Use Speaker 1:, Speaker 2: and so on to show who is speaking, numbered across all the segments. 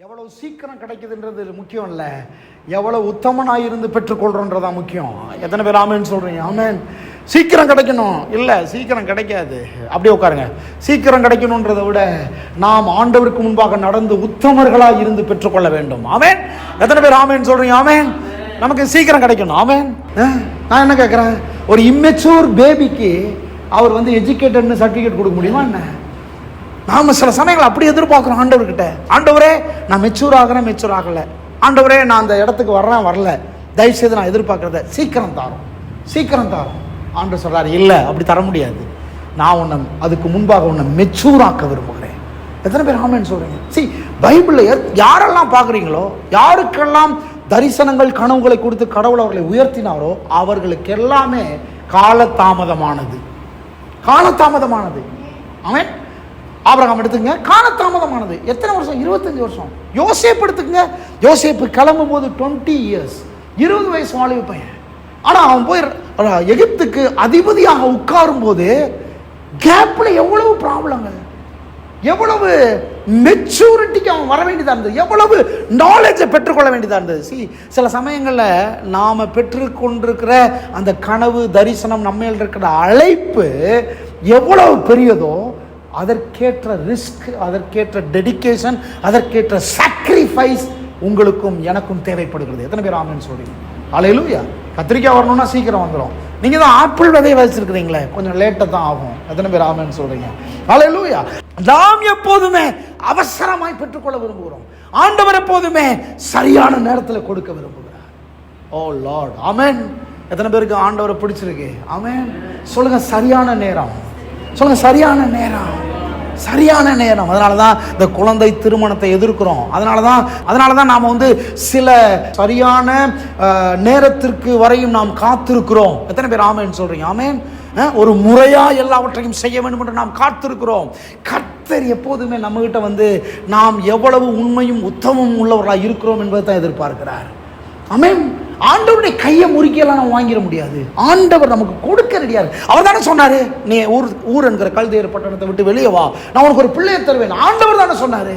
Speaker 1: எவ்வளவு சீக்கிரம் கிடைக்குதுன்றது முக்கியம் இல்லை, எவ்வளவு உத்தமனாக இருந்து பெற்றுக்கொள்றோன்றதான் முக்கியம். எத்தனை பேர் ஆமேன்னு சொல்றீங்க? ஆமேன். சீக்கிரம் கிடைக்கணும் இல்லை, சீக்கிரம் கிடைக்காது. அப்படியே உட்காருங்க. சீக்கிரம் கிடைக்கணுன்றதை விட நாம் ஆண்டவருக்கு முன்பாக நடந்து உத்தமர்களாக இருந்து பெற்றுக்கொள்ள வேண்டும். ஆமேன். எத்தனை பேர் ஆமேன்னு சொல்றீங்க? ஆமேன். நமக்கு சீக்கிரம் கிடைக்கணும். ஆமேன். நான் என்ன கேட்குறேன், ஒரு இம்மெச்சூர் பேபிக்கு அவர் எஜுகேட்டட்னு சர்டிஃபிகேட் கொடுக்க முடியுமா என்ன? நாம சில சமயங்கள் அப்படி எதிர்பார்க்கிறோம் ஆண்டவர்கிட்ட. ஆண்டவரே நான் மெச்சூர் ஆகிறேன், மெச்சூர் ஆகலை. ஆண்டவரே நான் அந்த இடத்துக்கு வர்றேன், வரல. தயவுசெய்து நான் எதிர்பார்க்கறத சீக்கிரம் தாரோம், சீக்கிரம் தாரோம். ஆண்டவர் சொல்றாரு, இல்லை அப்படி தர முடியாது. நான் உன்னை அதுக்கு முன்பாக உன்னை மெச்சூர் ஆக்க விரும்புகிறேன். எத்தனை பேர் ஆமென் சொல்றீங்க? பைபிளில் யாரெல்லாம் பார்க்குறீங்களோ, யாருக்கெல்லாம் தரிசனங்கள் கனவுகளை கொடுத்து கடவுள் அவர்களை உயர்த்தினாரோ அவர்களுக்கு எல்லாமே காலதாமதமானது, காலதாமதமானது. ஆமென். ஆபிரகாம் எடுத்துங்க, காலதாமதமானது. எத்தனை வருஷம்? 25 வருஷம். யோசேப்பு எடுத்துக்கங்க. யோசேப்பு கிளம்பும் போது 20 இயர்ஸ், 20 வயசு வாலிப பையன். ஆனால் அவன் போய் எகிப்துக்கு அதிபதியாக உட்காரும் போது கேப்ல எவ்வளவு ப்ராப்ளங்கள், எவ்வளவு மெச்சூரிட்டிக்கு அவன் வர வேண்டியதாக இருந்தது, எவ்வளவு நாலேஜை பெற்றுக்கொள்ள வேண்டியதாக இருந்தது. சில சமயங்களில் நாம் பெற்றுக்கொண்டிருக்கிற அந்த கனவு தரிசனம், நம்ம இருக்கிற அழைப்பு எவ்வளவு பெரியதோ அதற்கேற்ற ரிஸ்க், அதற்கேற்ற டெடிகேஷன், அதற்கேற்ற சாக்ரிஃபைஸ் உங்களுக்கும் எனக்கும் தேவைப்படுகிறது. எத்தனை பேர் ஆமென் சொல்றீங்க? அல்லேலூயா. கத்திரிக்காய் வரணும்னா சீக்கிரம் வந்துடும். நீங்க தான் ஆப்பிள் விதையை வச்சிருக்கிறீங்களே, கொஞ்சம் லேட்டாக தான் ஆகும். எத்தனை பேர் ஆமென் சொல்றீங்க? அல்லேலூயா. நாம் எப்போதுமே அவசரமாய் பெற்றுக்கொள்ள விரும்புகிறோம். ஆண்டவர் எப்போதுமே சரியான நேரத்தில் கொடுக்க விரும்புகிறார். ஓ லார்ட். ஆமென். எத்தனை பேருக்கு ஆண்டவரை பிடிச்சிருக்கு? ஆமென். சொல்லுங்க, சரியான நேரம். சொல்லுங்க, சரியான நேரம், சரியான நேரம். அதனால தான் இந்த குழந்தை திருமணத்தை எதிர்க்கிறோம். அதனால தான் நாம் சில சரியான நேரத்திற்கு வரையும் நாம் காத்திருக்கிறோம். எத்தனை பேர் ஆமென் சொல்றீங்க? ஆமென். ஒரு முறையா எல்லாவற்றையும் செய்ய வேண்டும் என்று நாம் காத்திருக்கிறோம். கர்த்தர் எப்போதுமே நம்ம கிட்ட நாம் எவ்வளவு உண்மையும் உத்தமம் உள்ளவர்களாக இருக்கிறோம் என்பதை தான் எதிர்பார்க்கிறார். ஆமென். ஆண்டவருடைய கையை முறுக்கியெல்லாம் நம்ம வாங்கிட முடியாது. ஆண்டவர் நமக்கு கொடுக்க ரெடியா இருக்கு. அவர் தானே சொன்னாரு, நீ ஊர் என்கிற கல்தேயர் பட்டணத்தை விட்டு வெளியே வா, நான் உனக்கு ஒரு பிள்ளையை தருவேன். ஆண்டவர் தானே சொன்னாரு.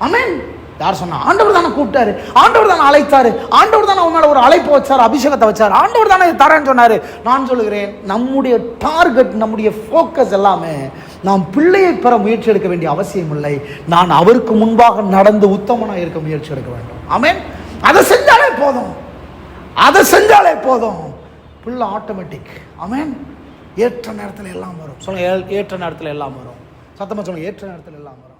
Speaker 1: ஆமென். யார் சொன்னா? ஆண்டவர் தானே கூப்பிட்டாரு, ஆண்டவர் தானே அழைத்தாரு, ஆண்டவர் தானே உன்னால ஒரு அழைப்பு வச்சாரு, அபிஷேகத்தை வச்சாரு, ஆண்டவர் தானே தரேன்னு சொன்னாரு. நான் சொல்லுகிறேன், நம்முடைய டார்கெட், நம்முடைய ஃபோக்கஸ் எல்லாமே நாம் பிள்ளையை பெற முயற்சி எடுக்க வேண்டிய அவசியம் இல்லை. நான் அவருக்கு முன்பாக நடந்து உத்தமனாக இருக்க முயற்சி எடுக்க வேண்டும். ஆமென். அதை செஞ்சாலே போதும், அதை செஞ்சாலே போதும். பிள்ளை ஆட்டோமேட்டிக். ஆமென். ஏற்ற நேரத்தில் எல்லாம் வரும். சொல்லுங்க, ஏற்ற நேரத்தில் எல்லாம் வரும். சத்தமா சொல்லுங்க, ஏற்ற நேரத்தில் எல்லாம் வரும்.